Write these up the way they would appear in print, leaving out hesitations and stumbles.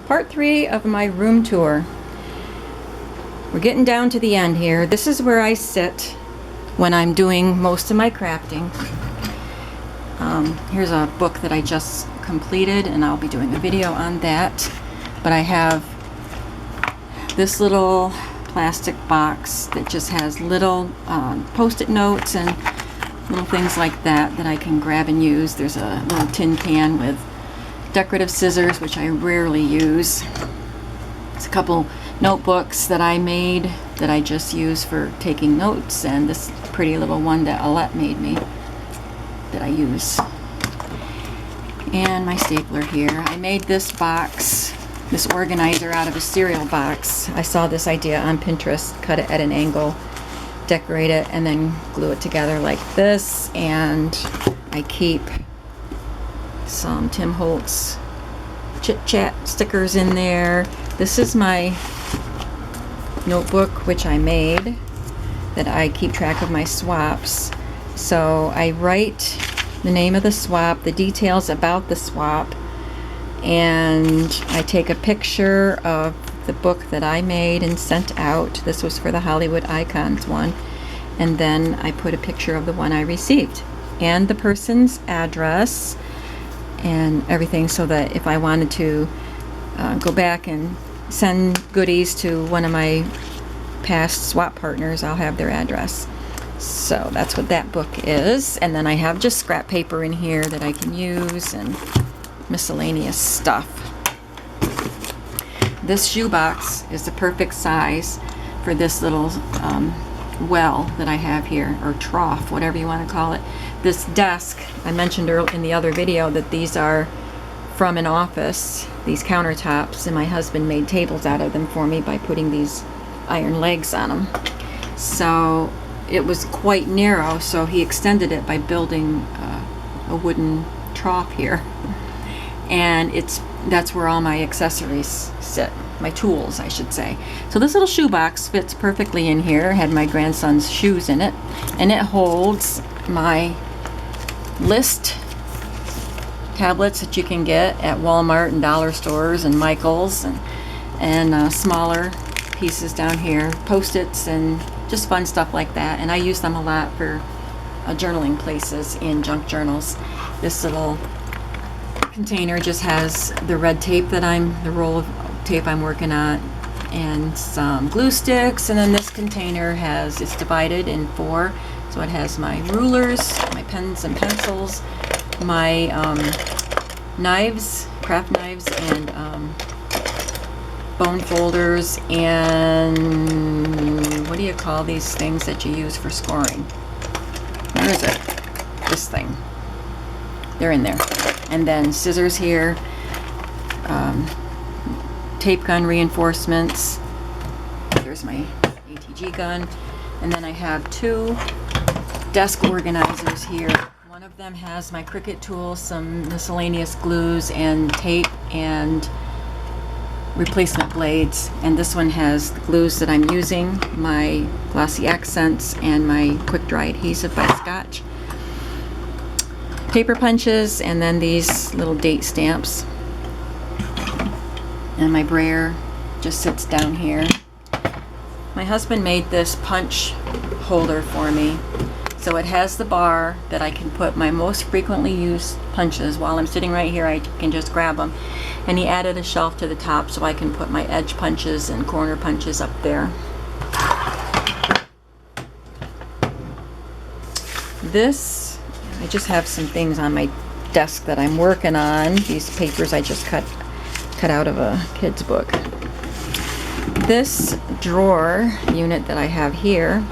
Part 3 of my room tour. We're getting down to the end here. This is where I sit when I'm doing most of my crafting. Here's a book that I just completed, and I'll be doing a video on that. But I have this little plastic box that just has little post-it notes and little things like that that I can grab and use. There's a little tin can with decorative scissors, which I rarely use. There's a couple notebooks that I made that I just use for taking notes, and this pretty little one that Alette made me that I use. And my stapler here. I made this box, this organizer, out of a cereal box. I saw this idea on Pinterest. Cut it at an angle, decorate it, and then glue it together like this. And I keep some Tim Holtz Chit Chat stickers in there. This is my notebook, which I made, that I keep track of my swaps. So I write the name of the swap, the details about the swap, and I take a picture of the book that I made and sent out. This was for the Hollywood Icons one. And then I put a picture of the one I received and the person's address and everything, so that if I wanted to go back and send goodies to one of my past swap partners, I'll have their address. So that's what that book is. And then I have just scrap paper in here that I can use and miscellaneous stuff. This shoebox is the perfect size for this little well that I have here, or trough, whatever you want to call it. This desk, I mentioned earlier in the other video that these are from an office, these countertops, and my husband made tables out of them for me by putting these iron legs on them. So it was quite narrow, so he extended it by building a wooden trough here. And that's where all my accessories sit, my tools, I should say. So this little shoebox fits perfectly in here. Had my grandson's shoes in it, and it holds my list tablets that you can get at Walmart and dollar stores and Michael's, and smaller pieces down here, Post-its and just fun stuff like that. And I use them a lot for journaling places in junk journals. This little container just has the red tape the roll of tape I'm working on, and some glue sticks. And then this container it's divided in 4, so it has my rulers, my pens and pencils, my knives, craft knives, and bone folders, and what do you call these things that you use for scoring? Where is it? This thing. They're in there. And then scissors here, tape gun reinforcements. There's my ATG gun. And then I have 2 desk organizers here. One of them has my Cricut tools, some miscellaneous glues and tape and replacement blades. And this one has the glues that I'm using, my glossy accents, and my quick dry adhesive by Scotch. Paper punches, and then these little date stamps. And my brayer just sits down here. My husband made this punch holder for me. So it has the bar that I can put my most frequently used punches. While I'm sitting right here, I can just grab them. And he added a shelf to the top so I can put my edge punches and corner punches up there. This, I just have some things on my desk that I'm working on. These papers I just cut out of a kid's book. This drawer unit that I have here,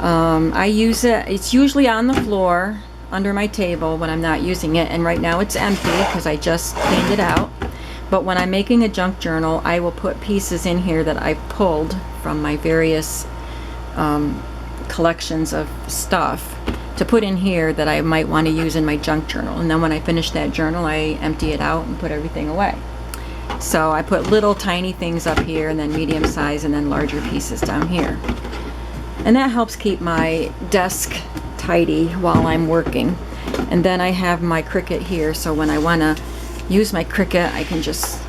I use it, it's usually on the floor under my table when I'm not using it, and right now it's empty because I just cleaned it out. But when I'm making a junk journal, I will put pieces in here that I've pulled from my various collections of stuff to put in here that I might want to use in my junk journal. And then when I finish that journal, I empty it out and put everything away. So I put little tiny things up here, and then medium size, and then larger pieces down here. And that helps keep my desk tidy while I'm working. And then I have my Cricut here, so when I want to use my Cricut, I can just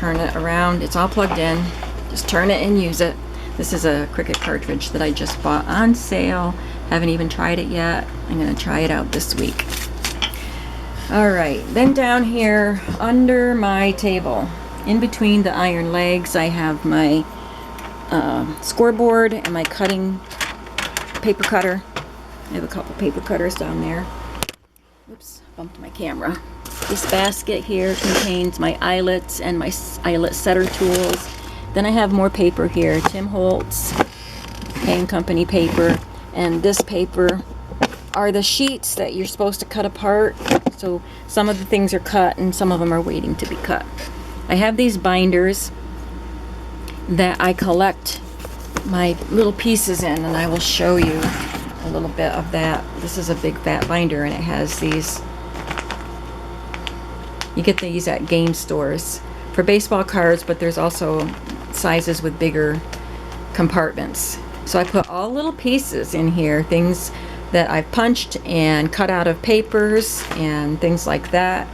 turn it around. It's all plugged in. Just turn it and use it. This is a Cricut cartridge that I just bought on sale. Haven't even tried it yet. I'm gonna try it out this week. All right, then down here under my table, in between the iron legs, I have my scoreboard and my cutting paper cutter. I have a couple paper cutters down there. Oops, bumped my camera. This basket here contains my eyelets and my eyelet setter tools. Then I have more paper here, Tim Holtz Paint Company paper, and this paper are the sheets that you're supposed to cut apart. So some of the things are cut and some of them are waiting to be cut. I have these binders that I collect my little pieces in, and I will show you a little bit of that. This is a big fat binder, and it has these, you get these at game stores for baseball cards, but there's also sizes with bigger compartments. So I put all little pieces in here, things that I've punched and cut out of papers and things like that.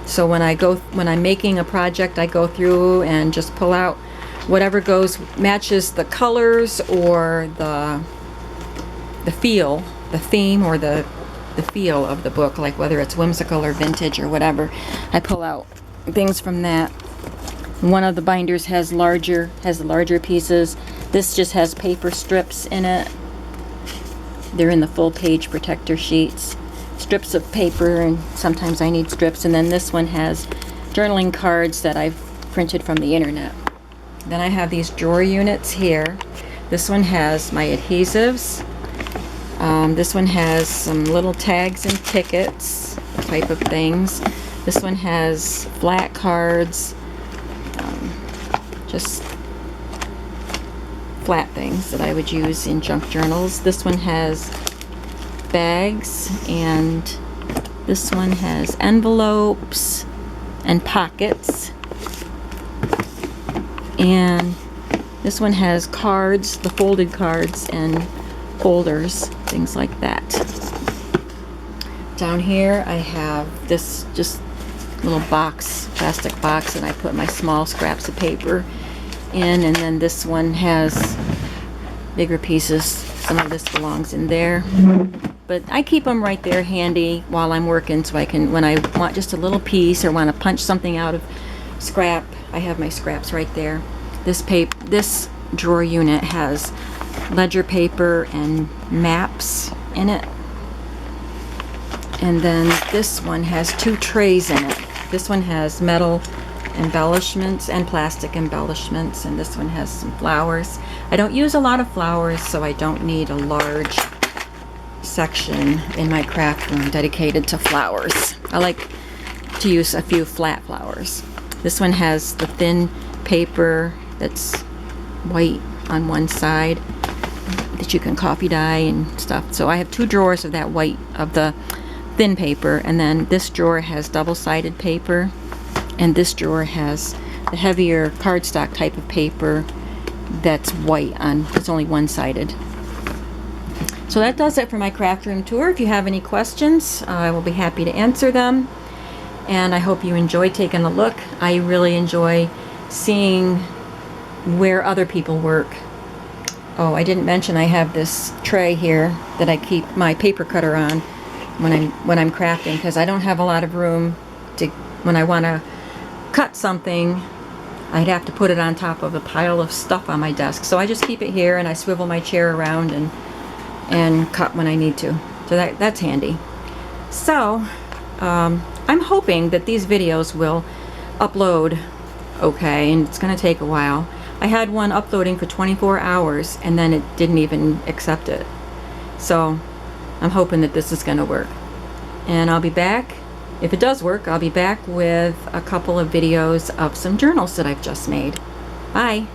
So when I'm making a project, I go through and just pull out whatever matches the colors or the feel, the theme or the feel of the book, like whether it's whimsical or vintage or whatever. I pull out things from that. One of the binders has larger pieces. This just has paper strips in it. They're in the full page protector sheets. Strips of paper, and sometimes I need strips. And then this one has journaling cards that I've printed from the internet. Then I have these drawer units here. This one has my adhesives. This one has some little tags and tickets type of things. This one has flat cards, just flat things that I would use in junk journals. This one has bags, and this one has envelopes and pockets, and this one has cards, the folded cards and folders, things like that. Down here I have this just little box, plastic box, and I put my small scraps of paper in, and then this one has bigger pieces. Some of this belongs in there, but I keep them right there handy while I'm working, so I can, when I want just a little piece or want to punch something out of scrap, I have my scraps right there. This drawer unit has ledger paper and maps in it, and then this one has 2 trays in it. This one has metal embellishments and plastic embellishments, and this one has some flowers. I don't use a lot of flowers, so I don't need a large section in my craft room dedicated to flowers. I like to use a few flat flowers. This one has the thin paper that's white on one side that you can coffee dye and stuff. So I have 2 drawers of that white, of the thin paper, and then this drawer has double-sided paper, and this drawer has the heavier cardstock type of paper that's white on, it's only one-sided. So that does it for my craft room tour. If you have any questions, I will be happy to answer them, and I hope you enjoy taking a look. I really enjoy seeing where other people work. Oh, I didn't mention I have this tray here that I keep my paper cutter on when I'm crafting, because I don't have a lot of room to, when I want to cut something, I'd have to put it on top of a pile of stuff on my desk. So I just keep it here, and I swivel my chair around and cut when I need to. So that's handy. So I'm hoping that these videos will upload okay, and it's going to take a while. I had one uploading for 24 hours and then it didn't even accept it. So I'm hoping that this is going to work. And I'll be back. If it does work, I'll be back with a couple of videos of some journals that I've just made. Bye.